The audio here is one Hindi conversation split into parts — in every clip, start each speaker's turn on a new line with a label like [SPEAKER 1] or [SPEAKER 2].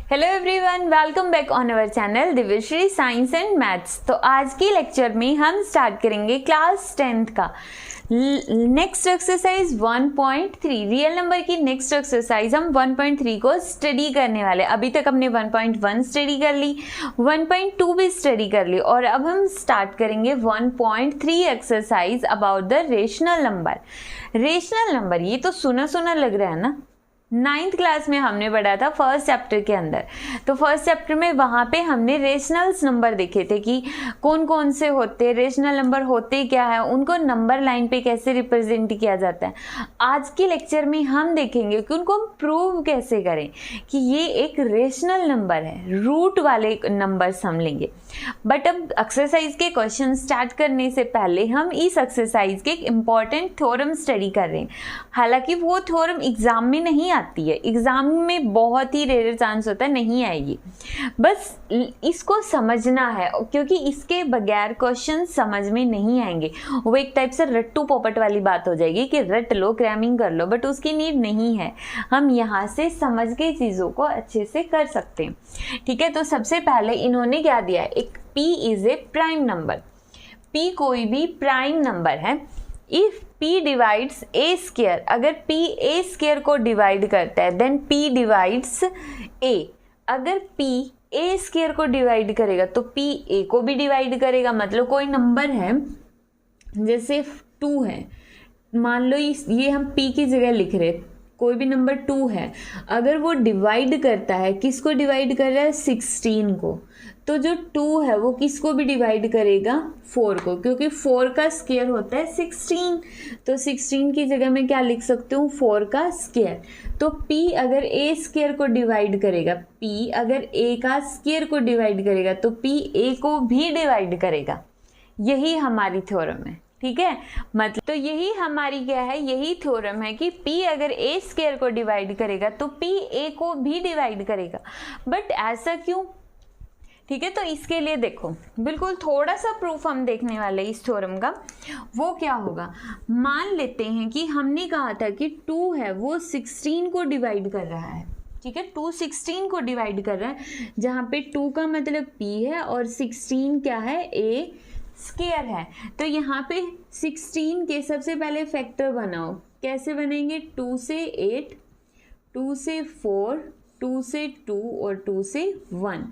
[SPEAKER 1] Hello everyone, welcome back on our channel Divyashree science and maths. तो आज की लेक्चर में हम स्टार्ट करेंगे क्लास 10th का नेक्स्ट एक्सरसाइज 1.3। रियल नंबर की नेक्स्ट एक्सरसाइज हम 1.3 को स्टडी करने वाले। अभी तक हमने 1.1 स्टडी कर ली, 1.2 भी स्टडी कर ली और अब हम स्टार्ट करेंगे 1.3 exercise about the rational number. Rational number, ये तो सुना सुना लग रहा है ना, 9th क्लास में हमने पढ़ा था फर्स्ट चैप्टर के अंदर। तो फर्स्ट चैप्टर में वहाँ पे हमने रेशनल्स नंबर देखे थे कि कौन कौन से होते, रेशनल नंबर होते क्या है, उनको नंबर लाइन पे कैसे रिप्रेजेंट किया जाता है। आज के लेक्चर में हम देखेंगे कि उनको प्रूव कैसे करें कि ये एक रेशनल नंबर है। रूट वाले नंबर्स हम लेंगे। बट अब एक्सरसाइज के क्वेश्चन स्टार्ट करने से पहले हम इस एक्सरसाइज के एक इम्पॉर्टेंट थ्योरम स्टडी कर रहे हैं। हालांकि वो थ्योरम एग्जाम में नहीं आती है, एग्जाम में बहुत ही रेयर चांस होता है नहीं आएगी, बस इसको समझना है क्योंकि इसके बगैर क्वेश्चन समझ में नहीं आएंगे। वो एक टाइप से रट्टू पोपट वाली बात हो जाएगी कि रट लो, क्रैमिंग कर लो, बट उसकी नीड नहीं है। हम यहाँ से समझ के चीज़ों को अच्छे से कर सकते हैं। ठीक है, तो सबसे पहले इन्होंने क्या दिया है, एक P is a prime number. P कोई भी प्राइम नंबर है। If P divides A square, अगर P A स्क्वायर को डिवाइड करता है देन P डिवाइड्स A। अगर P A स्क्वायर को डिवाइड करेगा तो P A को भी डिवाइड करेगा। मतलब कोई नंबर है, जैसे 2 है, मान लो ये हम P की जगह लिख रहे, कोई भी नंबर 2 है, अगर वो डिवाइड करता है, किसको डिवाइड कर रहा है, 16 को, तो जो 2 है वो किसको भी डिवाइड करेगा, 4 को, क्योंकि 4 का स्क्वायर होता है 16। तो 16 की जगह मैं क्या लिख सकती हूँ, 4 का स्क्वायर। तो P अगर A स्क्वायर को डिवाइड करेगा, P अगर A का स्क्वायर को डिवाइड करेगा तो P A को भी डिवाइड करेगा। यही हमारी थ्योरम है। ठीक है, मतलब तो यही हमारी क्या है, यही थ्योरम है कि P अगर A स्क्वायर को डिवाइड करेगा तो P A को भी डिवाइड करेगा। बट ऐसा क्यों? ठीक है, तो इसके लिए देखो, बिल्कुल थोड़ा सा प्रूफ हम देखने वाले इस थ्योरम का। वो क्या होगा, मान लेते हैं कि हमने कहा था कि 2 है वो 16 को डिवाइड कर रहा है। ठीक है, 2 16 को डिवाइड कर रहा है, जहाँ पे 2 का मतलब P है और 16 क्या है, A स्क्वायर है। तो यहाँ पे 16 के सबसे पहले फैक्टर बनाओ। कैसे बनेंगे, 2 से 8, 2 से 4, 2 से 2 और 2 से 1।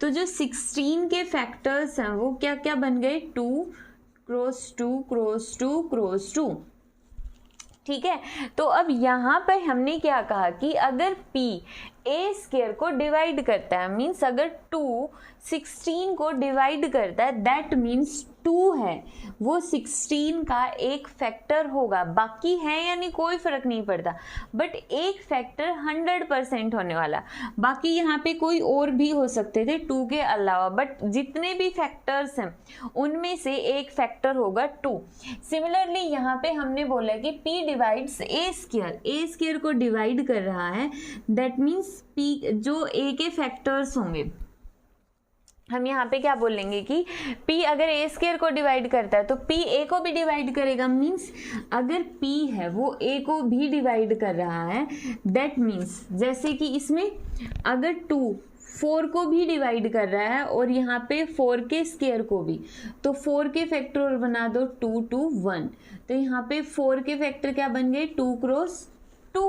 [SPEAKER 1] तो जो 16 के फैक्टर्स हैं वो क्या क्या बन गए, 2 क्रॉस 2 क्रॉस 2 क्रॉस 2। ठीक है, तो अब यहाँ पर हमने क्या कहा कि अगर P A स्क्वायर को डिवाइड करता है, मीन्स अगर 2 16 को डिवाइड करता है, दैट मीन्स 2 है वो 16 का एक फैक्टर होगा। बाकी है यानी कोई फर्क नहीं पड़ता, बट एक फैक्टर 100% होने वाला। बाकी यहाँ पे कोई और भी हो सकते थे 2 के अलावा, बट जितने भी फैक्टर्स हैं उनमें से एक फैक्टर होगा 2। सिमिलरली यहाँ पे हमने बोला कि P डिवाइड्स A स्क्वायर को डिवाइड कर रहा है, दैट मीन्स P जो A के फैक्टर्स होंगे, हम यहाँ पे क्या बोलेंगे कि P अगर A स्क्वायर को डिवाइड करता है तो P A को भी डिवाइड करेगा। मीन्स अगर P है वो A को भी डिवाइड कर रहा है, दैट मीन्स जैसे कि इसमें अगर 2 4 को भी डिवाइड कर रहा है और यहाँ पे 4 के स्क्वायर को भी, तो 4 के फैक्टर और बना दो 2 2 1। तो यहाँ पे 4 के फैक्टर क्या बन गए, 2 क्रॉस 2।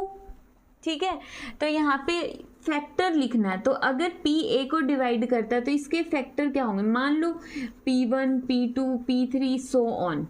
[SPEAKER 1] ठीक है, तो यहाँ पे फैक्टर लिखना है। तो अगर P A को डिवाइड करता है तो इसके फैक्टर क्या होंगे, मान लो P1 P2 P3 so on,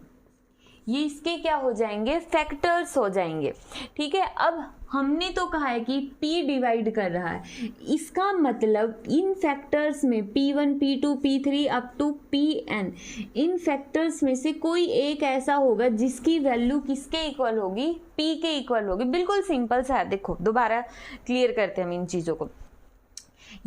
[SPEAKER 1] ये इसके क्या हो जाएंगे, फैक्टर्स हो जाएंगे। ठीक है, अब हमने तो कहा है कि P डिवाइड कर रहा है, इसका मतलब इन फैक्टर्स में P1 P2 P3 up to Pn, इन फैक्टर्स में से कोई एक ऐसा होगा जिसकी वैल्यू किसके इक्वल होगी, P के इक्वल होगी। बिल्कुल सिंपल सा है। देखो दोबारा क्लियर करते हैं हम इन चीज़ों को।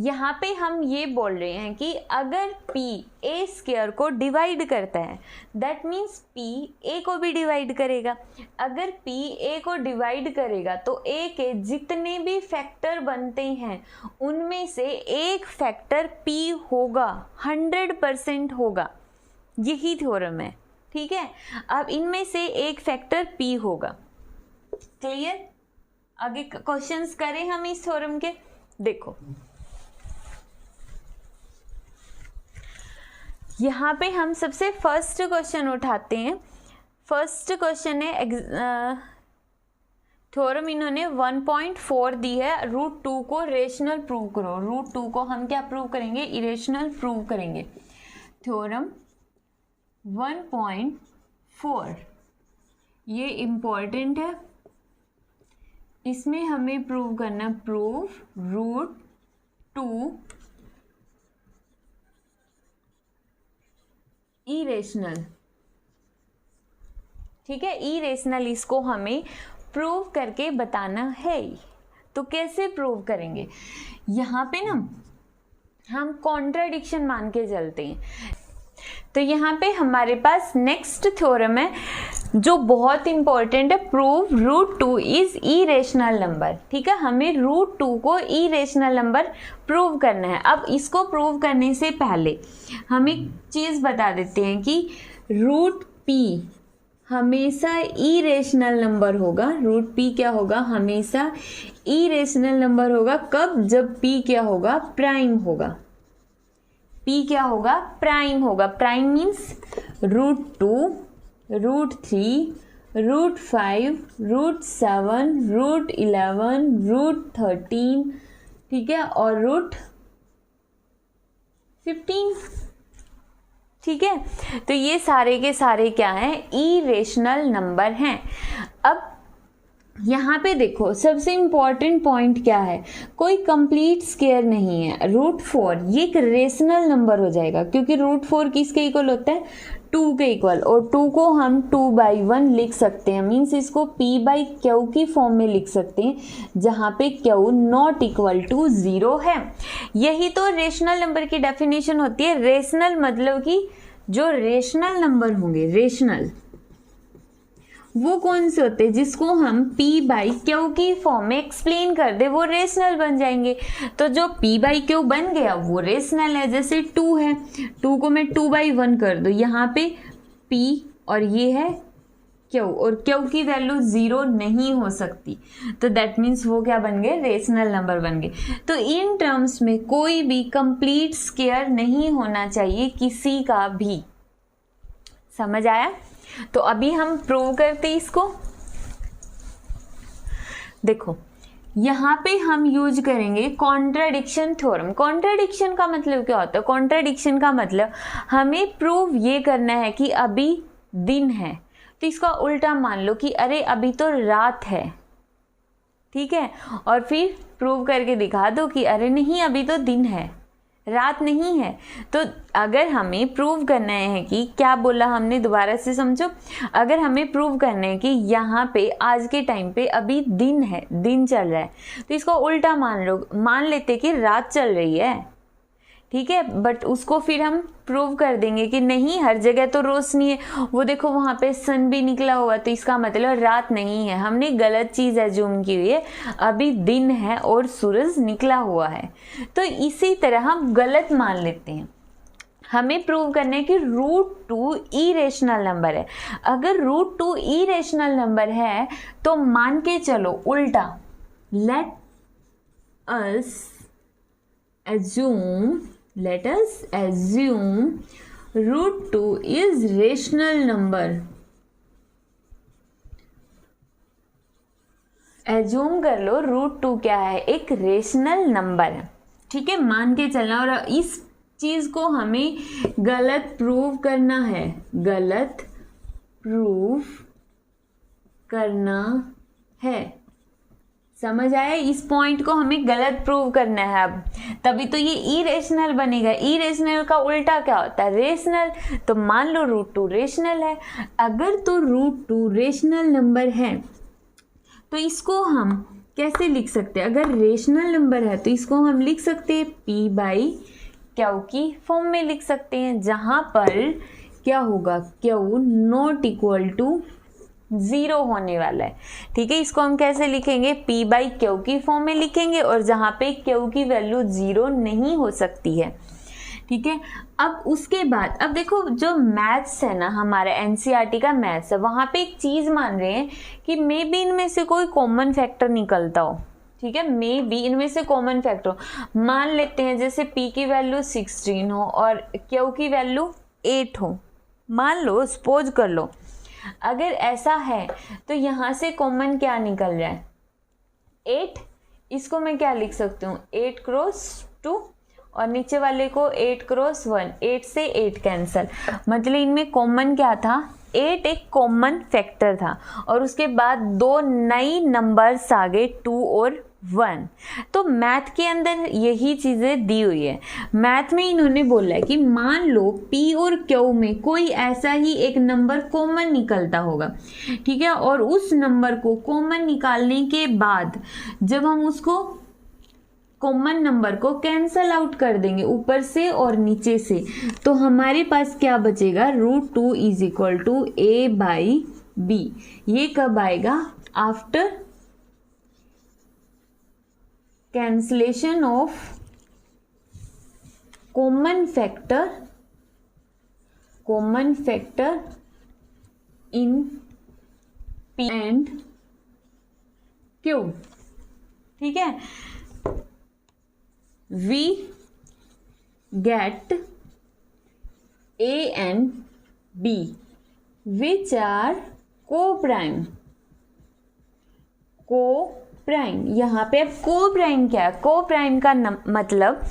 [SPEAKER 1] यहाँ पे हम ये बोल रहे हैं कि अगर P A स्क्वायर को डिवाइड करता है, दैट मीन्स P A को भी डिवाइड करेगा। अगर P A को डिवाइड करेगा तो A के जितने भी फैक्टर बनते हैं उनमें से एक फैक्टर P होगा, 100% होगा। यही थ्योरम है। ठीक है, अब इनमें से एक फैक्टर P होगा। क्लियर? आगे क्वेश्चंस करें हम इस थ्योरम के। देखो यहाँ पे हम सबसे फर्स्ट क्वेश्चन उठाते हैं। फर्स्ट क्वेश्चन है थ्योरम इन्होंने 1.4 दी है, √2 को रेशनल प्रूव करो। √2 को हम क्या प्रूव करेंगे? इरेशनल प्रूव करेंगे। थ्योरम 1.4 ये इम्पॉर्टेंट है, इसमें हमें प्रूव करना, प्रूव √2 इरेशनल। ठीक है, इरेशनल इसको हमें प्रूव करके बताना है। तो कैसे प्रूव करेंगे? यहाँ पे ना हम कॉन्ट्राडिक्शन मान के चलते हैं। तो यहाँ पे हमारे पास नेक्स्ट थ्योरम है जो बहुत इंपॉर्टेंट है, प्रूव √2 इज इरेशनल नंबर। ठीक है, हमें √2 को इरेशनल नंबर प्रूव करना है। अब इसको प्रूव करने से पहले हम एक चीज़ बता देते हैं कि √p हमेशा इरेशनल नंबर होगा। √p क्या होगा? हमेशा इरेशनल नंबर होगा। कब? जब p क्या होगा? प्राइम होगा। p क्या होगा? प्राइम होगा। प्राइम मीन्स √2, √3, √5, √7, √11, √13, ठीक है, और √15। ठीक है, तो ये सारे के सारे क्या हैं? इरेशनल नंबर हैं। अब यहाँ पे देखो सबसे इम्पॉर्टेंट पॉइंट क्या है, कोई कंप्लीट स्क्वायर नहीं है। √4 ये एक रेशनल नंबर हो जाएगा, क्योंकि √4 किसके इक्वल होता है? 2 के इक्वल। और 2 को हम 2/1 लिख सकते हैं, मीन्स इसको p/q की फॉर्म में लिख सकते हैं, जहाँ पे q नॉट इक्वल टू 0 है। यही तो रेशनल नंबर की डेफिनेशन होती है। रेशनल मतलब कि जो रेशनल नंबर होंगे, रेशनल वो कौन से होते हैं? जिसको हम p/q की फॉर्म में एक्सप्लेन कर दे, वो रेशनल बन जाएंगे। तो जो p/q बन गया वो रेशनल है। जैसे 2 है, 2 को मैं 2/1 कर दूँ, यहाँ पे p और ये है q, और q की वैल्यू 0 नहीं हो सकती, तो दैट मीन्स वो क्या बन गए? रेशनल नंबर बन गए। तो इन टर्म्स में कोई भी कंप्लीट स्क्वायर नहीं होना चाहिए किसी का भी। समझ आया? तो अभी हम प्रूव करते हैं इसको। देखो यहाँ पे हम यूज करेंगे कॉन्ट्राडिक्शन थ्योरम। कॉन्ट्राडिक्शन का मतलब क्या होता है? कॉन्ट्राडिक्शन का मतलब हमें प्रूव ये करना है कि अभी दिन है, तो इसका उल्टा मान लो कि अरे अभी तो रात है। ठीक है, और फिर प्रूव करके दिखा दो कि अरे नहीं अभी तो दिन है, रात नहीं है। तो अगर हमें प्रूव करना है कि क्या बोला हमने, दोबारा से समझो। अगर हमें प्रूव करना है कि यहाँ पे आज के टाइम पे अभी दिन है, दिन चल रहा है, तो इसको उल्टा मान लेते कि रात चल रही है। ठीक है, बट उसको फिर हम प्रूव कर देंगे कि नहीं, हर जगह तो रोशनी है, वो देखो वहाँ पे सन भी निकला हुआ, तो इसका मतलब रात नहीं है। हमने गलत चीज़ एज्यूम की हुई है, अभी दिन है और सूरज निकला हुआ है। तो इसी तरह हम गलत मान लेते हैं। हमें प्रूव करना है कि √2 इरेशनल नंबर है। अगर √2 इरेशनल नंबर है तो मान के चलो उल्टा, let us assume √2 is rational number। Assume कर लो √2 क्या है? एक रेशनल नंबर है। ठीक है, मान के चलना, और इस चीज को हमें गलत प्रूव करना है, गलत प्रूव करना है। समझ आया? इस पॉइंट को हमें गलत प्रूव करना है। अब तभी तो ये इरेशनल बनेगा। इरेशनल का उल्टा क्या होता है? रेशनल। तो मान लो √2 रेशनल है। अगर तो √2 रेशनल नंबर है तो इसको हम कैसे लिख सकते हैं? अगर रेशनल नंबर है तो इसको हम लिख सकते हैं p/q की फॉर्म में लिख सकते हैं, जहां पर क्या होगा? q नॉट इक्वल टू 0 होने वाला है। ठीक है, इसको हम कैसे लिखेंगे? p/q की फॉर्म में लिखेंगे, और जहां पे q की वैल्यू 0 नहीं हो सकती है। ठीक है, अब उसके बाद अब देखो जो मैथ्स है ना, हमारा एनसीईआरटी का मैथ्स है, वहां पे एक चीज मान रहे हैं कि मे बी इनमें से कोई कॉमन फैक्टर निकलता हो। ठीक है, मे बी इनमें से कॉमन फैक्टर हो। मान लेते हैं जैसे p की वैल्यू 16 हो और q की वैल्यू 8 हो, मान लो, सपोज कर लो, अगर ऐसा है तो यहाँ से कॉमन क्या निकल रहा है? 8। इसको मैं क्या लिख सकती हूँ? 8 क्रॉस 2 और नीचे वाले को 8 क्रॉस 1। 8 से 8 कैंसल, मतलब इनमें कॉमन क्या था? 8 एक कॉमन फैक्टर था और उसके बाद 2 नई नंबर्स आ गए 2 और 1। तो मैथ के अंदर यही चीज़ें दी हुई है। मैथ में इन्होंने बोला है कि मान लो P और Q में कोई ऐसा ही एक नंबर कॉमन निकलता होगा, ठीक है, और उस नंबर को कॉमन निकालने के बाद जब हम उसको कॉमन नंबर को कैंसल आउट कर देंगे ऊपर से और नीचे से, तो हमारे पास क्या बचेगा? √2 इज इक्वल टू a/b। ये कब आएगा? After cancellation of common factor in P and Q, ठीक है। We get A and B which are co-prime। यहाँ पे अब co-prime क्या है? co-prime का मतलब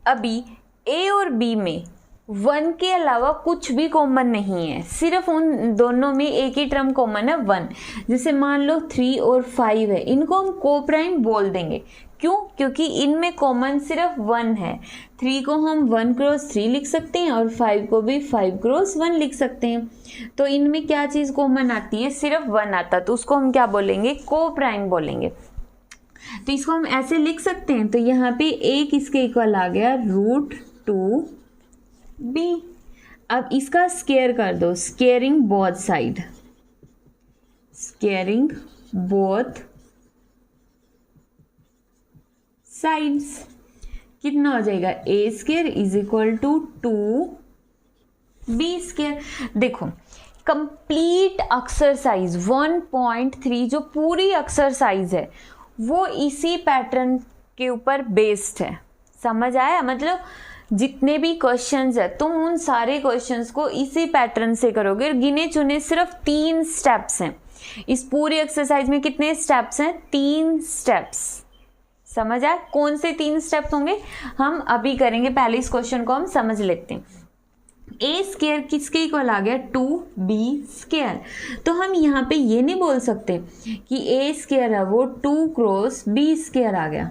[SPEAKER 1] अभी A और B में 1 के अलावा कुछ भी कॉमन नहीं है, सिर्फ उन दोनों में एक ही टर्म कॉमन है 1। जैसे मान लो 3 और 5 है, इनको हम को-प्राइम बोल देंगे। क्यों? क्योंकि इनमें कॉमन सिर्फ 1 है। 3 को हम 1 क्रॉस 3 लिख सकते हैं और 5 को भी 5 क्रॉस 1 लिख सकते हैं। तो इनमें क्या चीज़ कॉमन आती है? सिर्फ 1 आता, तो उसको हम क्या बोलेंगे? को-प्राइम बोलेंगे। तो इसको हम ऐसे लिख सकते हैं। तो यहाँ पे a किसके इक्वल आ गया? √2b। अब इसका स्क्वायर कर दो, squaring both side, squaring both sides, कितना हो जाएगा? a square is equal to 2b square. देखो कंप्लीट एक्सरसाइज 1.3 जो पूरी एक्सरसाइज है वो इसी पैटर्न के ऊपर बेस्ड है। समझ आया? मतलब जितने भी क्वेश्चंस है तुम उन सारे क्वेश्चंस को इसी पैटर्न से करोगे। गिने चुने सिर्फ 3 स्टेप्स हैं इस पूरी एक्सरसाइज में। कितने स्टेप्स हैं? 3 स्टेप्स। समझ आया? कौन से 3 स्टेप्स होंगे हम अभी करेंगे। पहले इस क्वेश्चन को हम समझ लेते हैं। a स्क्वायर किसके इक्वल आ गया? 2b square. तो हम यहाँ पे ये नहीं बोल सकते कि a स्क्वायर है वो 2 क्रॉस b स्क्वायर आ गया,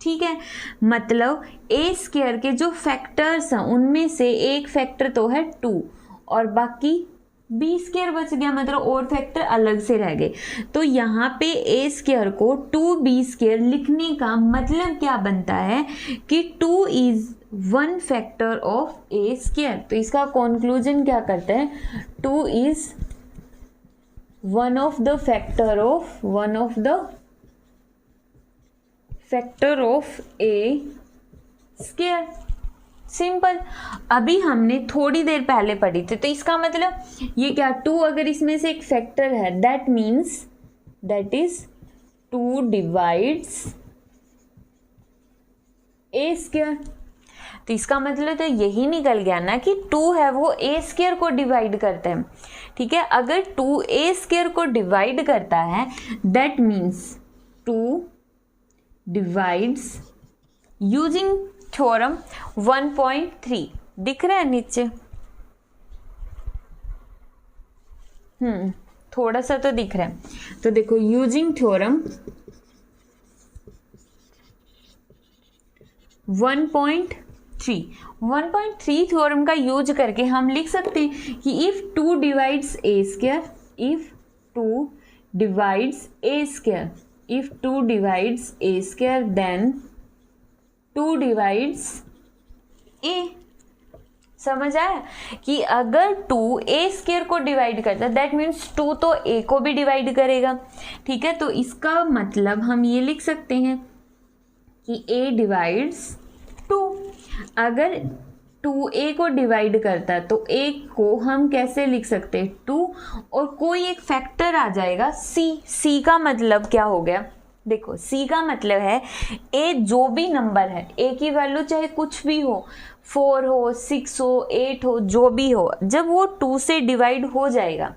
[SPEAKER 1] ठीक है। मतलब a स्क्वायर के जो फैक्टर्स हैं उनमें से एक फैक्टर तो है 2 और बाकी b स्क्वायर बच गया, मतलब और फैक्टर अलग से रह गए। तो यहाँ पे a स्क्वायर को 2b स्क्वायर लिखने का मतलब क्या बनता है कि 2 is 1 factor of a square. तो इसका कंक्लूजन क्या करता है? 2 is 1 of the factor of a square. Simple. अभी हमने थोड़ी देर पहले पढ़ी थी, तो इसका मतलब ये क्या? 2 अगर इसमें से एक फैक्टर है that means that is 2 divides a square. तो इसका मतलब तो यही निकल गया ना कि 2 है वो a स्क्वायर को डिवाइड करता है, ठीक है। अगर 2 a स्क्वायर को डिवाइड करता है that means 2 divides using theorem 1.3 दिख रहा है नीचे? थोड़ा सा तो दिख रहा है। तो देखो यूजिंग थ्योरम 1.3 थ्योरम का यूज करके हम लिख सकते हैं कि if 2 divides a square, if 2 divides a square, if 2 divides a square then 2 divides a। समझ आया कि अगर 2 a स्क्वायर को डिवाइड करता है दैट मीन्स 2 तो a को भी डिवाइड करेगा, ठीक है। तो इसका मतलब हम ये लिख सकते हैं कि a डिवाइड्स 2। अगर 2a को डिवाइड करता है तो a को हम कैसे लिख सकते हैं? 2 और कोई एक फैक्टर आ जाएगा c। का मतलब क्या हो गया? देखो सी का मतलब है ए जो भी नंबर है, ए की वैल्यू चाहे कुछ भी हो, 4 हो, 6 हो, 8 हो, जो भी हो, जब वो 2 से डिवाइड हो जाएगा,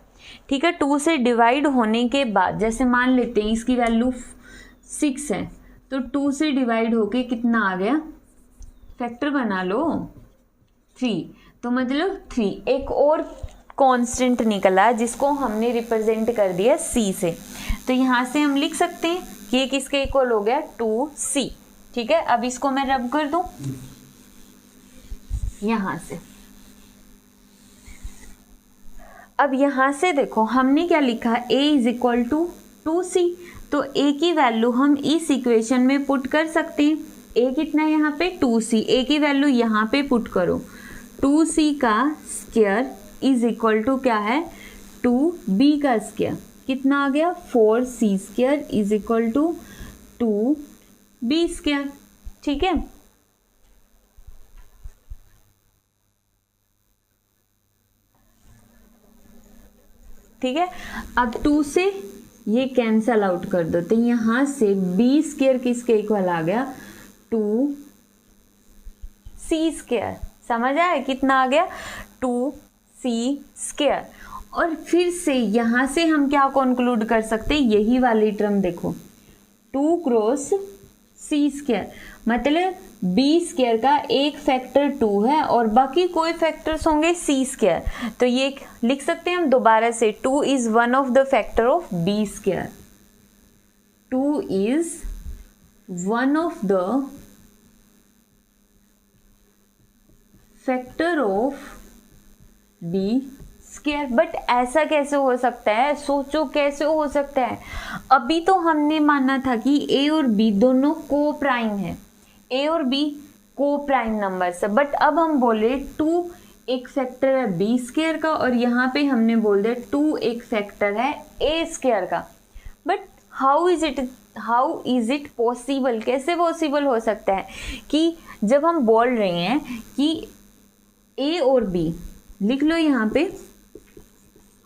[SPEAKER 1] ठीक है, 2 से डिवाइड होने के बाद जैसे मान लेते हैं इसकी वैल्यू 6 है, तो 2 से डिवाइड होके कितना आ गया, फैक्टर बना लो 3, तो मतलब 3। एक और कांस्टेंट निकला जिसको हमने रिप्रेजेंट कर दिया c से, तो यहाँ से हम लिख सकते हैं कि ये किसके इक्वल हो गया 2c। ठीक है, अब इसको मैं रब कर दूं यहां से। अब यहां से देखो हमने क्या लिखा, a is equal to 2c, तो a की वैल्यू हम इस इक्वेशन में पुट कर सकते हैं। a कितना है यहाँ पे 2c, a की वैल्यू यहाँ पे पुट करो, 2c का स्क्वायर इज इक्वल टू क्या है 2b का स्क्वायर, कितना आ गया 4c square is equal to 2b square. ठीक है, ठीक है, अब 2 से ये कैंसल आउट कर दो, तो यहां से b स्क्वायर किसके इक्वल आ गया 2c स्क्वायर। समझ आया कितना आ गया 2c स्क्वायर। और फिर से यहां से हम क्या कंक्लूड कर सकते हैं, यही वाली टर्म देखो 2 क्रॉस c स्क्वायर, मतलब b स्क्वायर का एक फैक्टर 2 है और बाकी कोई फैक्टर्स होंगे c स्क्वायर, तो ये लिख सकते हैं हम दोबारा से 2 is one of the factor of b square, 2 is one of the factor of b square. But ऐसा कैसे हो सकता है, सोचो कैसे हो सकता है। अभी तो हमने माना था कि a और b दोनों को प्राइम है, a और b को प्राइम नंबर है, बट अब हम बोले 2 एक फैक्टर है b स्क्वायर का और यहाँ पे हमने बोल दिया 2 एक फैक्टर है a स्क्वायर का। But how is it possible, कैसे पॉसिबल हो सकता है कि जब हम बोल रहे हैं कि a और b, लिख लो यहाँ पे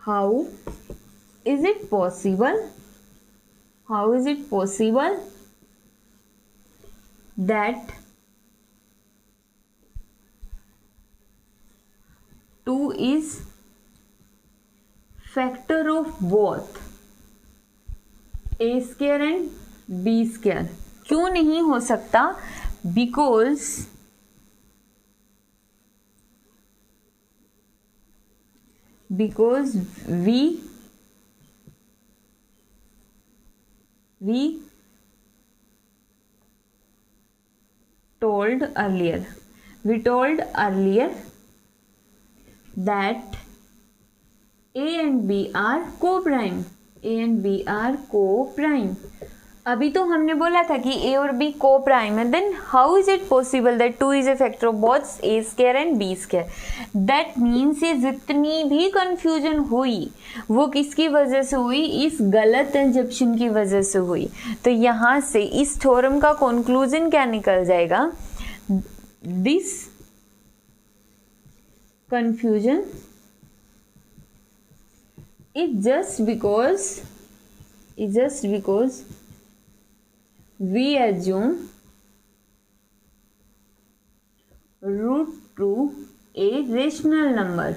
[SPEAKER 1] how is it possible that 2 is factor of both a square and b square। क्यों नहीं हो सकता, because we told earlier that a and b are co-prime, अभी तो हमने बोला था कि a और b को प्राइम है, then how is it possible that 2 is a factor of both a square and b square. That means ये जितनी भी कंफ्यूजन हुई वो किसकी वजह से हुई, इस गलत एजम्पशन की वजह से हुई। तो यहाँ से इस थ्योरम का कंक्लूजन क्या निकल जाएगा, this confusion is just because we assume root 2 a rational number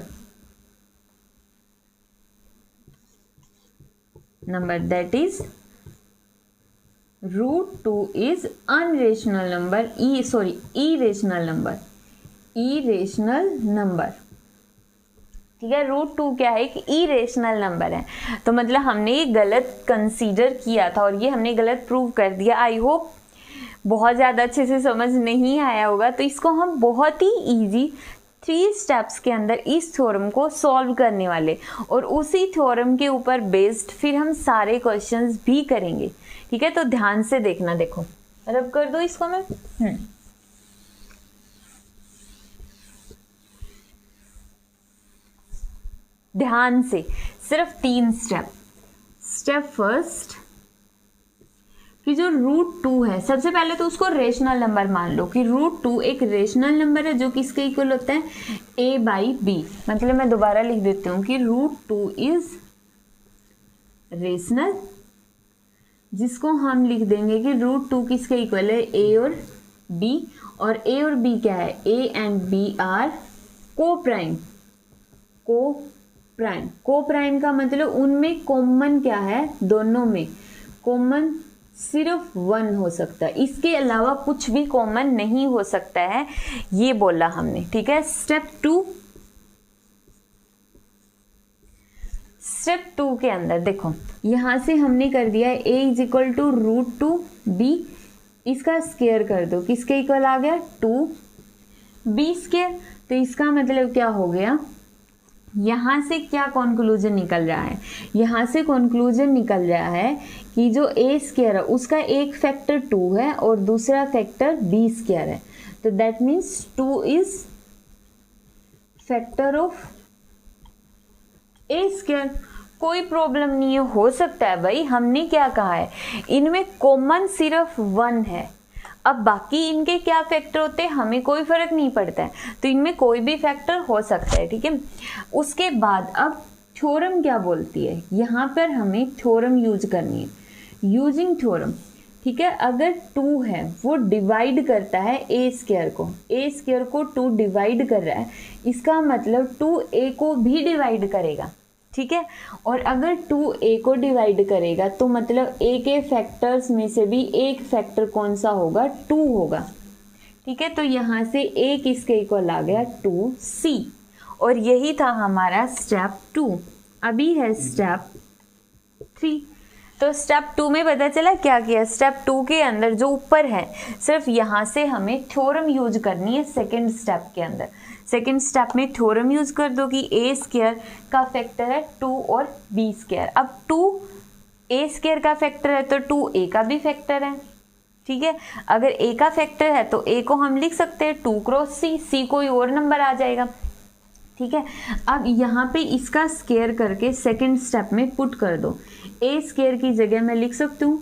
[SPEAKER 1] that is root 2 is irrational number। ठीक है, रूट 2 क्या है, एक इरेशनल नंबर है, तो मतलब हमने ये गलत कंसीडर किया था और ये हमने गलत प्रूव कर दिया। आई होप बहुत ज़्यादा अच्छे से समझ नहीं आया होगा, तो इसको हम बहुत ही इजी 3 स्टेप्स के अंदर इस थ्योरम को सॉल्व करने वाले और उसी थ्योरम के ऊपर बेस्ड फिर हम सारे क्वेश्चंस भी करेंगे। ठीक है, तो ध्यान से देखना, देखो रब कर दो इसको मैं। ध्यान से, सिर्फ 3 स्टेप फर्स्ट कि जो रूट 2 है, सबसे पहले तो उसको रेशनल नंबर मान लो कि रूट 2 एक रेशनल नंबर है जो किसके इक्वल होता है a बाई बी। मतलब मैं दोबारा लिख देती हूँ कि रूट 2 इज रेशनल, जिसको हम लिख देंगे कि √2 किसके इक्वल है, ए और बी, और ए और बी क्या है, ए एंड बी आर को प्राइम। को प्राइम का मतलब उनमें कॉमन क्या है, दोनों में कॉमन सिर्फ 1 हो सकता है, इसके अलावा कुछ भी कॉमन नहीं हो सकता है, ये बोला हमने। ठीक है, स्टेप टू के अंदर देखो, यहां से हमने कर दिया है a is equal to √2 b, इसका स्क्वायर कर दो, किसके इक्वल आ गया, 2b स्क्वायर। तो इसका मतलब क्या हो गया, यहां से क्या कंक्लूजन निकल रहा है, यहां से कंक्लूजन निकल रहा है कि जो a स्क्वायर है उसका एक फैक्टर 2 है और दूसरा फैक्टर b स्क्वायर है, तो that means 2 is factor of a square. कोई प्रॉब्लम नहीं है, हो सकता है भाई, हमने क्या कहा है, इनमें कॉमन सिर्फ 1 है, अब बाकी इनके क्या फैक्टर होते हैं हमें कोई फर्क नहीं पड़ता है, तो इनमें कोई भी फैक्टर हो सकता है। ठीक है, उसके बाद अब थ्योरम क्या बोलती है, यहाँ पर हमें थ्योरम यूज करनी है, यूजिंग थ्योरम। ठीक है, अगर 2 है वो डिवाइड करता है a स्क्वायर को 2 डिवाइड कर रहा है, इसका मतलब 2 a को भी डिवाइड करेगा। ठीक है, और अगर 2 a को डिवाइड करेगा तो मतलब a के फैक्टर्स में से भी एक फैक्टर कौन सा होगा, 2 होगा। ठीक है, तो यहाँ से a किसके इक्वल आ गया, 2c, और यही था हमारा स्टेप 2। अभी है स्टेप 3। तो स्टेप 2 में पता चला क्या किया, स्टेप 2 के अंदर जो ऊपर है सिर्फ यहाँ से हमें थ्योरम यूज करनी है। सेकेंड स्टेप के अंदर, सेकेंड स्टेप में थ्योरम यूज कर दो कि a स्क्वायर का फैक्टर है 2 और b स्क्वायर। अब 2 a स्क्वायर का फैक्टर है तो 2 a का भी फैक्टर है। ठीक है, अगर a का फैक्टर है तो a को हम लिख सकते हैं 2 क्रॉस c कोई और नंबर आ जाएगा। ठीक है, अब यहाँ पे इसका स्क्वायर करके सेकेंड स्टेप में पुट कर दो, a स्क्वायर की जगह मैं लिख सकती हूँ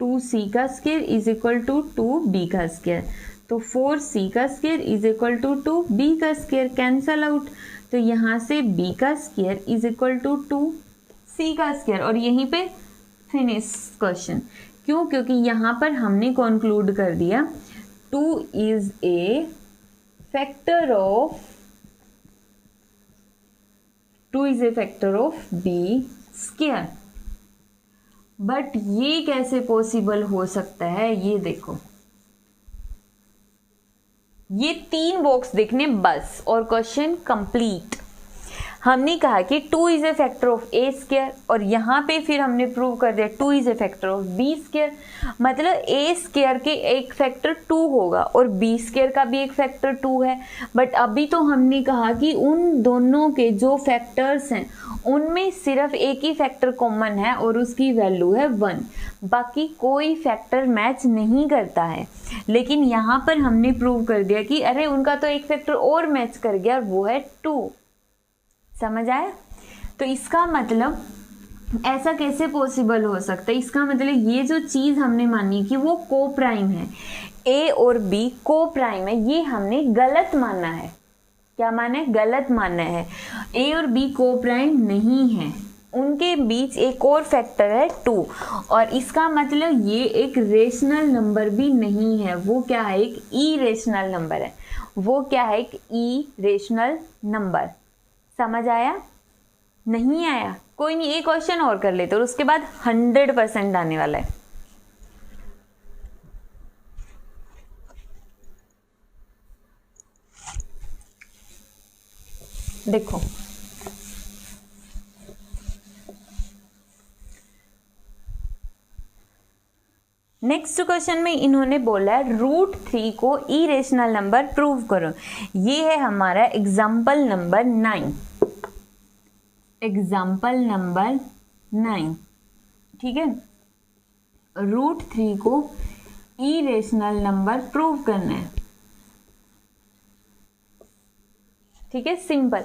[SPEAKER 1] 2c का square is equal to 2b का स्क्वायर, तो 4c का square is equal to 2b का स्क्वायर, कैंसल आउट, तो यहाँ से b का square is equal to 2c का स्क्वायर, और यहीं पे फिनिश क्वेश्चन। क्यों, क्योंकि यहाँ पर हमने कंक्लूड कर दिया 2 is a factor of b square. But ये कैसे पॉसिबल हो सकता है, ये देखो, ये 3 बॉक्स दिखने बस और क्वेश्चन कंप्लीट। हमने कहा कि 2 is a factor of a square, और यहाँ पे फिर हमने प्रूव कर दिया 2 is a factor of b square, मतलब a स्क्वायर के एक फैक्टर 2 होगा और b स्क्वायर का भी एक फैक्टर 2 है। बट अभी तो हमने कहा कि उन दोनों के जो फैक्टर्स हैं उनमें सिर्फ एक ही फैक्टर कॉमन है और उसकी वैल्यू है 1, बाकी कोई फैक्टर मैच नहीं करता है। लेकिन यहाँ पर हमने प्रूव कर दिया कि अरे उनका तो एक फैक्टर और मैच कर गया, वो है 2। समझ आया? तो इसका मतलब ऐसा कैसे पॉसिबल हो सकता है, इसका मतलब ये जो चीज हमने मानी कि वो को प्राइम है, a और b को प्राइम है, ये हमने गलत माना है। क्या माना है? गलत माना है। a और b को प्राइम नहीं है, उनके बीच एक और फैक्टर है 2, और इसका मतलब ये एक रेशनल नंबर भी नहीं है। वो क्या है? एक इरेशनल नंबर है। वो क्या है? एक इरेशनल नंबर। समझ आया? नहीं आया? कोई नहीं, एक क्वेश्चन और कर लेते और उसके बाद 100% आने वाला है। देखो, नेक्स्ट क्वेश्चन में इन्होंने बोला है √3 को इरेशनल नंबर प्रूव करो। ये है हमारा एग्जाम्पल नंबर 9। एग्जाम्पल नंबर 9, ठीक है। √3 को इरेशनल नंबर प्रूव करना है, ठीक है। सिंपल,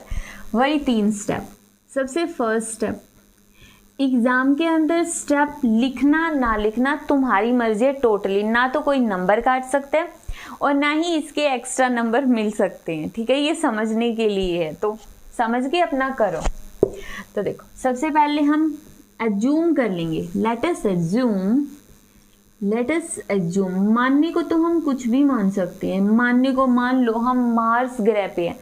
[SPEAKER 1] वही 3 स्टेप। सबसे फर्स्ट स्टेप, एग्जाम के अंदर स्टेप लिखना ना लिखना तुम्हारी मर्जी है टोटली। ना तो कोई नंबर काट सकते हैं और ना ही इसके एक्स्ट्रा नंबर मिल सकते हैं, ठीक है। ये समझने के लिए है, तो समझ के अपना करो। तो देखो, सबसे पहले हम एज्यूम कर लेंगे, लेट अस एज्यूम, मानने को तो हम कुछ भी मान सकते हैं, मानने को मान लो हम मार्स ग्रह पे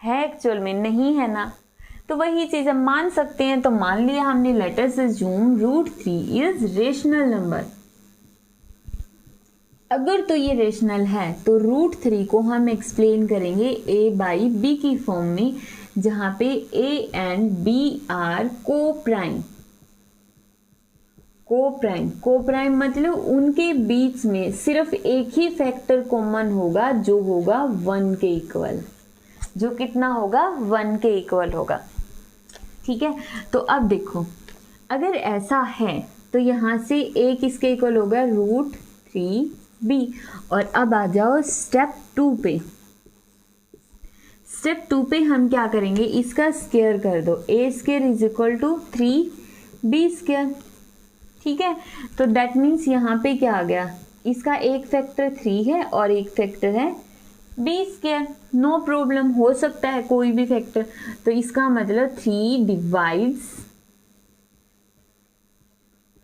[SPEAKER 1] है एक्चुअल में नहीं है ना, तो वही चीज हम मान सकते हैं, तो मान लिया हमने, let us assume √3 is rational number. अगर तो ये रेशनल है तो √3 को हम एक्सप्लेन करेंगे a/b की फॉर्म में, जहां पे a and b are coprime मतलब उनके बीच में सिर्फ एक ही फैक्टर कॉमन होगा जो होगा 1 के इक्वल, जो कितना होगा 1 के इक्वल होगा। ठीक है, तो अब देखो अगर ऐसा है तो यहां से a किसके इक्वल होगा √3b। और अब आ जाओ स्टेप 2 पे। स्टेप 2 पे हम क्या करेंगे, इसका स्क्वायर कर दो, a² = 3b²। ठीक है, तो दैट मीन्स यहाँ पे क्या आ गया, इसका एक फैक्टर 3 है और एक फैक्टर है b²। नो प्रॉब्लम, हो सकता है कोई भी फैक्टर, तो इसका मतलब 3 डिवाइड्स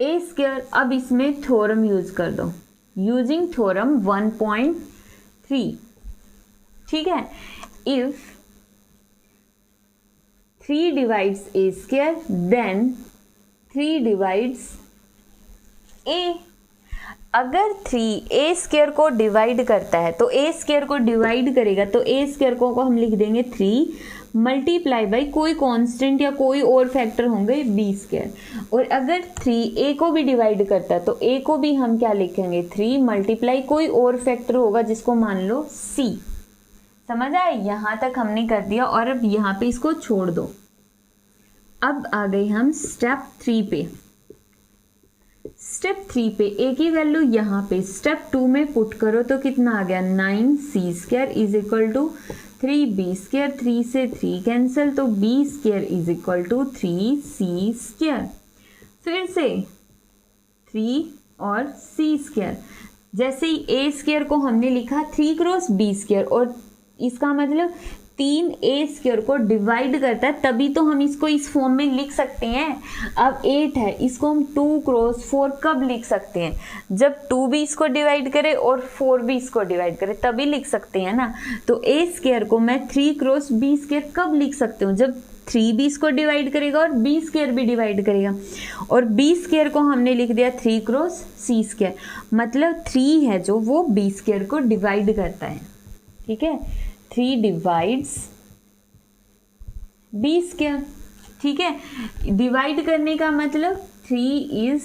[SPEAKER 1] a²। अब इसमें थ्योरम यूज कर दो, यूजिंग थ्योरम 1.3। ठीक है, if 3 divides a² then 3 divides a। अगर 3 a² को डिवाइड करता है तो a² को डिवाइड करेगा, तो a² को हम लिख देंगे 3 मल्टीप्लाई बाई कोई कांस्टेंट या कोई और फैक्टर होंगे b²। और अगर 3 a को भी डिवाइड करता है तो a को भी हम क्या लिखेंगे 3 मल्टीप्लाई कोई और फैक्टर होगा जिसको मान लो c। समझ आए, यहां तक हमने कर दिया। और अब यहाँ पे इसको छोड़ दो। अब आ गए हम स्टेप 3 पे। स्टेप 3 पे a की वैल्यू यहाँ पे स्टेप 2 में पुट करो तो कितना आ गया 9c² = 3b²। 3 से 3 कैंसिल, तो b² = 3c²। फिर से 3 और c², जैसे ही a² को हमने लिखा 3 × b², और इसका मतलब 3 a² को डिवाइड करता है, तभी तो हम इसको इस फॉर्म में लिख सकते हैं। अब 8 है, इसको हम 2 × 4 कब लिख सकते हैं, जब 2 भी इसको डिवाइड करे और 4 भी इसको डिवाइड करे, तभी लिख सकते हैं ना। तो a² को मैं 3 × b² कब लिख सकती हूँ, जब 3 भी इसको डिवाइड करेगा और b² भी डिवाइड करेगा। और b² को हमने लिख दिया 3 × c², मतलब 3 है जो वो b² को डिवाइड करता है। ठीक है, 3 डिवाइड्स b²। ठीक है, डिवाइड करने का मतलब 3 इज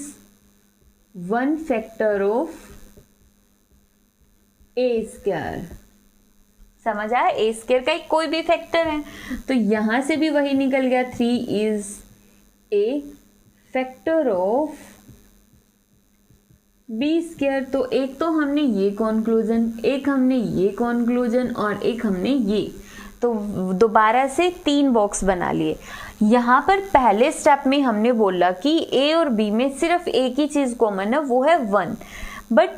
[SPEAKER 1] 1 फैक्टर ऑफ a²। समझ आया, a² का कोई भी फैक्टर है, तो यहां से भी वही निकल गया 3 is a factor of b²। तो एक तो हमने ये कॉन्क्लूजन, एक हमने ये कॉन्क्लूजन और एक हमने ये, तो दोबारा से 3 बॉक्स बना लिए। यहाँ पर पहले स्टेप में हमने बोला कि a और b में सिर्फ एक ही चीज कॉमन है, वो है 1। बट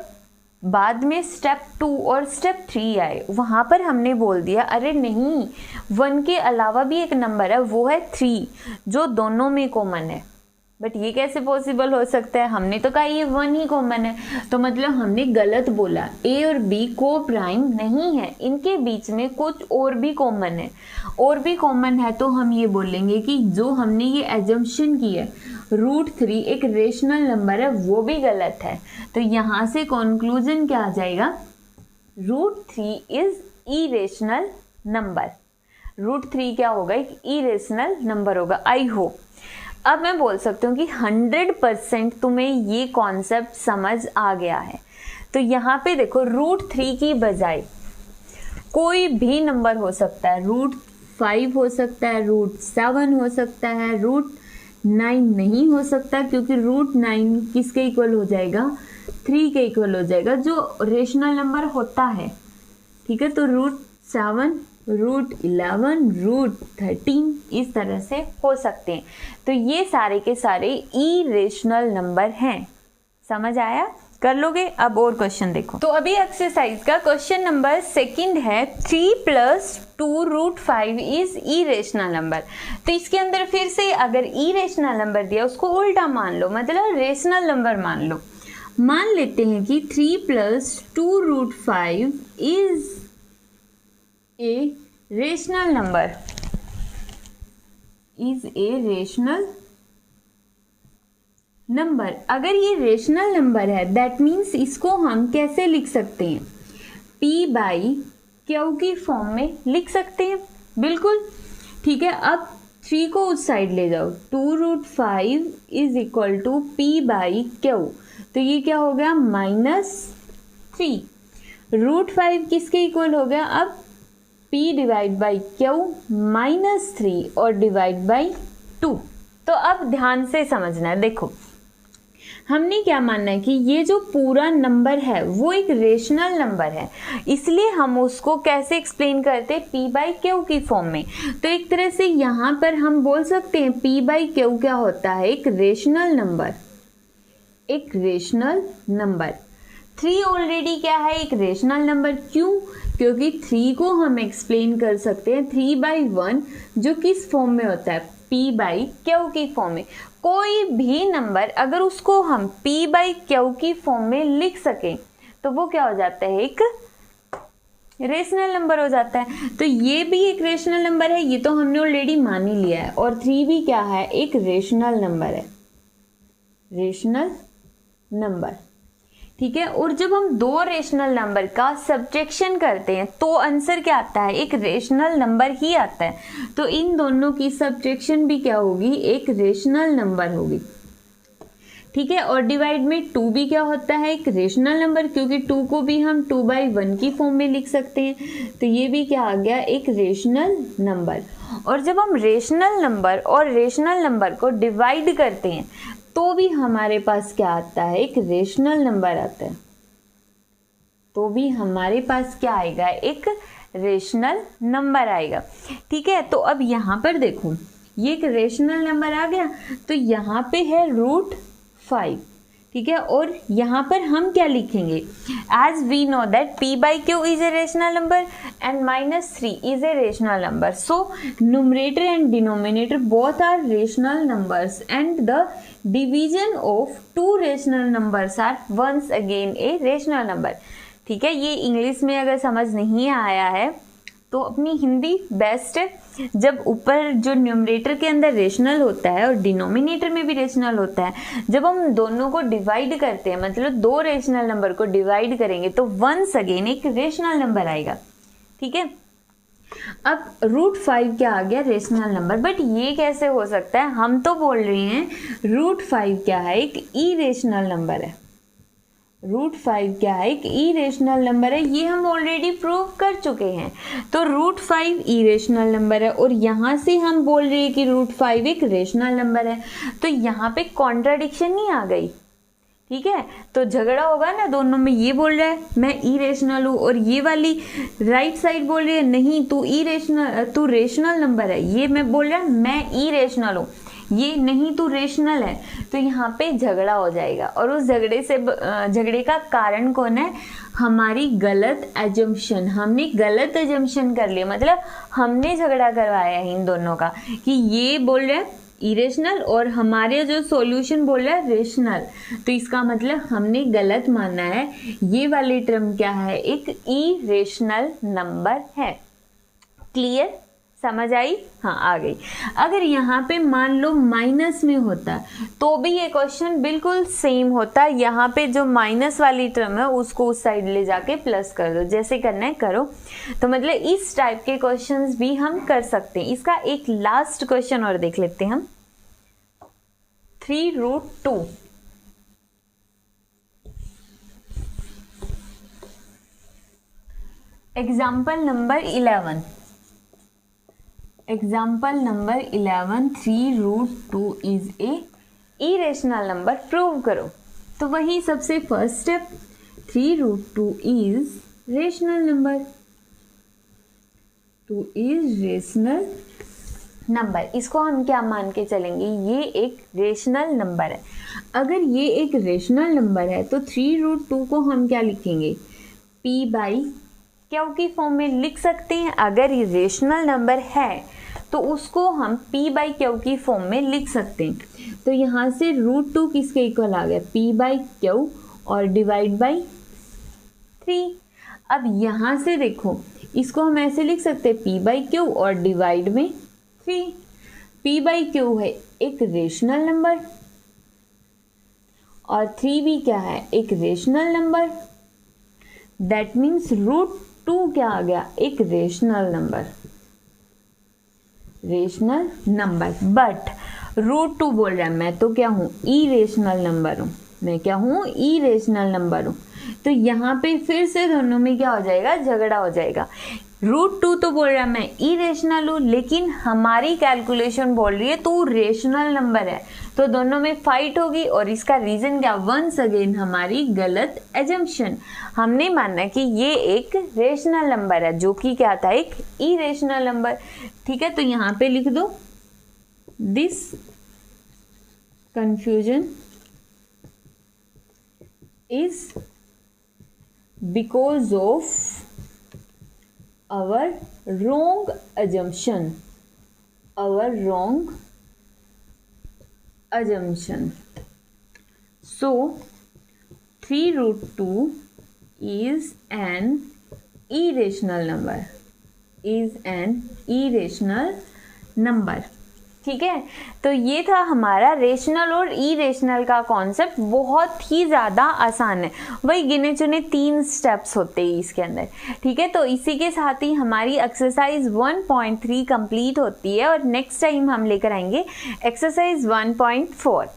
[SPEAKER 1] बाद में स्टेप 2 और स्टेप 3 आए, वहां पर हमने बोल दिया अरे नहीं, 1 के अलावा भी एक नंबर है, वो है 3, जो दोनों में कॉमन है। बट ये कैसे पॉसिबल हो सकता है, हमने तो कहा ये 1 ही कॉमन है, तो मतलब हमने गलत बोला। a और b को-प्राइम नहीं है, इनके बीच में कुछ और भी कॉमन है। और भी कॉमन है तो हम ये बोलेंगे कि जो हमने ये एजम्पशन की है √3 एक रेशनल नंबर है, वो भी गलत है। तो यहाँ से कंक्लूजन क्या आ जाएगा, √3 इज इरेशनल नंबर। √3 क्या होगा, एक इरेशनल नंबर होगा। आई होप अब मैं बोल सकती हूँ कि 100% तुम्हें ये कॉन्सेप्ट समझ आ गया है। तो यहाँ पे देखो √3 की बजाय कोई भी नंबर हो सकता है, √5 हो सकता है, √7 हो सकता है, √9 नहीं हो सकता, क्योंकि √9 किसके इक्वल हो जाएगा, 3 के इक्वल हो जाएगा, जो रेशनल नंबर होता है। ठीक है, तो √7, √11, √13 इस तरह से हो सकते हैं। तो ये सारे के सारे इरेशनल नंबर हैं। समझ आया, कर लोगे। अब और क्वेश्चन देखो। तो अभी एक्सरसाइज का क्वेश्चन नंबर 2 है 3 + 2√5 इज इरेशनल नंबर। तो इसके अंदर फिर से अगर इरेशनल नंबर दिया उसको उल्टा मान लो, मतलब रेशनल नंबर मान लो। मान लेते हैं कि 3 + 2√5 is a rational number, is a rational number. अगर ये रेशनल नंबर है दैट मीन्स इसको हम कैसे लिख सकते हैं, P/Q की फॉर्म में लिख सकते हैं। बिल्कुल ठीक है। अब 3 को उस साइड ले जाओ, 2√5 इज इक्वल टू P/Q, तो ये क्या हो गया -3। √5 किसके इक्वल हो गया अब, P/Q -3 और /2। तो अब ध्यान से समझना है। देखो हमने क्या मानना है कि ये जो पूरा नंबर है वो एक रेशनल नंबर है, इसलिए हम उसको कैसे एक्सप्लेन करते हैं, P/Q की फॉर्म में। तो एक तरह से यहाँ पर हम बोल सकते हैं P/Q क्या होता है, एक रेशनल नंबर, एक रेशनल नंबर। 3 ऑलरेडी क्या है, एक रेशनल नंबर। क्यों? क्योंकि 3 को हम एक्सप्लेन कर सकते हैं 3/1, जो किस फॉर्म में होता है, P/Q की फॉर्म में। कोई भी नंबर अगर उसको हम P/Q की फॉर्म में लिख सकें तो वो क्या हो जाता है, एक रेशनल नंबर हो जाता है। तो ये भी एक रेशनल नंबर है, ये तो हमने ऑलरेडी मान ही लिया है। और 3 भी क्या है, एक रेशनल नंबर है, रेशनल नंबर। ठीक है। और जब हम दो रेशनल नंबर का सब्ट्रैक्शन करते हैं तो आंसर क्या आता है, एक रेशनल नंबर ही आता है। तो इन दोनों की सब्ट्रैक्शन भी क्या होगी, एक रेशनल नंबर होगी। ठीक है। और डिवाइड में 2 भी क्या होता है, एक रेशनल नंबर, क्योंकि 2 को भी हम 2/1 की फॉर्म में लिख सकते हैं। तो ये भी क्या आ गया, एक रेशनल नंबर। और जब हम रेशनल नंबर और रेशनल नंबर को डिवाइड करते हैं तो भी हमारे पास क्या आता है, एक रेशनल नंबर आता है। तो भी हमारे पास क्या आएगा, एक रेशनल नंबर आएगा। ठीक है। तो अब यहाँ पर देखो ये एक रेशनल नंबर आ गया, तो यहाँ पे है √5। ठीक है। और यहाँ पर हम क्या लिखेंगे, as we know that P/Q is a rational number and -3 is a rational number, so numerator and denominator both are rational numbers and the division of 2 rational numbers are once again a rational number. ठीक है। ये इंग्लिश में अगर समझ नहीं आया है तो अपनी हिंदी बेस्ट है। जब ऊपर जो न्यूमरेटर के अंदर रेशनल होता है और डिनोमिनेटर में भी रेशनल होता है, जब हम दोनों को डिवाइड करते हैं, मतलब 2 रेशनल नंबर को डिवाइड करेंगे तो वंस अगेन एक रेशनल नंबर आएगा। ठीक है। अब √5 क्या आ गया, रेशनल नंबर। बट ये कैसे हो सकता है, हम तो बोल रहे हैं √5 क्या है, एक इरेशनल नंबर है। √5 क्या है, एक इरेशनल नंबर है, ये हम ऑलरेडी प्रूव कर चुके हैं। तो √5 इरेशनल नंबर है और यहाँ से हम बोल रहे हैं कि √5 एक रेशनल नंबर है। तो यहाँ पे कॉन्ट्राडिक्शन नहीं आ गई। ठीक है। तो झगड़ा होगा ना दोनों में, ये बोल रहा है मैं इरेशनल हूँ और ये वाली राइट साइड बोल रही है नहीं तू रेशनल नंबर है। ये मैं बोल रहा है मैं इरेशनल हूँ, ये नहीं तू रेशनल है। तो यहाँ पे झगड़ा हो जाएगा और उस झगड़े का कारण कौन है, हमारी गलत एजम्पशन। हमने गलत एजम्पशन कर लिया, मतलब हमने झगड़ा करवाया है इन दोनों का कि ये बोल रहे हैं इरेशनल और हमारे जो सॉल्यूशन बोल रहा है रेशनल। तो इसका मतलब हमने गलत माना है। ये वाली टर्म क्या है, एक इरेशनल नंबर है। क्लियर, समझ आई? हाँ आ गई। अगर यहाँ पे मान लो माइनस में होता तो भी ये क्वेश्चन बिल्कुल सेम होता। यहाँ पे जो माइनस वाली टर्म है उसको उस साइड ले जाके प्लस कर दो, जैसे करना है करो। तो मतलब इस टाइप के क्वेश्चंस भी हम कर सकते हैं। इसका एक लास्ट क्वेश्चन और देख लेते हैं हम, 3√2। Example number 11, 3√2 is a irrational number, prove करो। तो वही सबसे first step, 3√2 is rational number, 2 is rational number, इसको हम क्या मान के चलेंगे, ये एक रेशनल नंबर है। अगर ये एक रेशनल नंबर है तो 3√2 को हम क्या लिखेंगे, p/q की फॉर्म में लिख सकते हैं। अगर ये रेशनल नंबर है तो उसको हम p/q की फॉर्म में लिख सकते हैं। तो यहाँ से √2 किसके इक्वल आ गया, p/q और डिवाइड बाई 3। अब यहाँ से देखो, इसको हम ऐसे लिख सकते हैं p/q और डिवाइड में 3। p/q है एक रेशनल नंबर और 3 भी क्या है, एक रेशनल नंबर। दैट मीन्स √2 क्या आ गया, एक rational number, rational number. But √2 बोल रहा है, मैं तो क्या हूँ, इरेशनल नंबर हूँ, मैं क्या हूँ, इरेशनल नंबर हूँ। तो यहाँ पे फिर से दोनों में क्या हो जाएगा, झगड़ा हो जाएगा। √2 तो बोल रहा है मैं इरेशनल हूँ, लेकिन हमारी कैलकुलेशन बोल रही है तो रेशनल नंबर है, तो दोनों में फाइट होगी। और इसका रीजन क्या, वंस अगेन हमारी गलत एजम्पशन, हमने माना कि ये एक रेशनल नंबर है जो कि क्या था, एक इरेशनल नंबर। ठीक है, तो यहाँ पे लिख दो, this confusion is because of our wrong assumption, our wrong assumption. So 3√2 is an irrational number, is an irrational number. ठीक है, तो ये था हमारा रेशनल और इरेशनल का कॉन्सेप्ट। बहुत ही ज़्यादा आसान है, वही गिने चुने 3 स्टेप्स होते हैं इसके अंदर। ठीक है, तो इसी के साथ ही हमारी एक्सरसाइज 1.3 कंप्लीट होती है और नेक्स्ट टाइम हम लेकर आएंगे एक्सरसाइज 1.4।